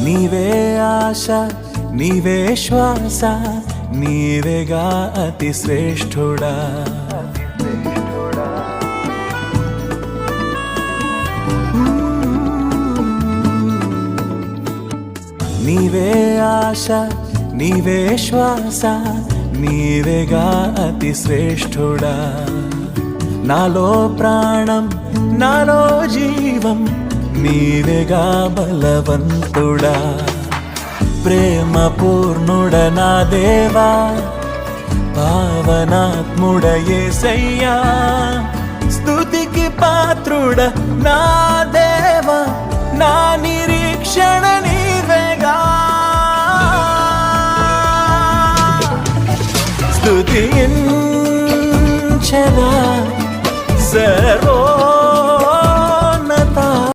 నీవే ఆశ నీవే శ్వాస నీవేగా అతి శ్రేష్ఠుడా. నీవే ఆశ నీవే శ్వాస నీవేగా అతి శ్రేష్ఠుడా. నాలో ప్రాణం నాలో జీవం నీవేగా బలవంతుడా. ప్రేమ పూర్ణుడ నా దేవా పావనాత్ముడ యేసయ్యా. స్తుతికి పాత్రుడ నా దేవా నా నిరీక్షణ నీవేగా. స్తుతించెదా సర్వో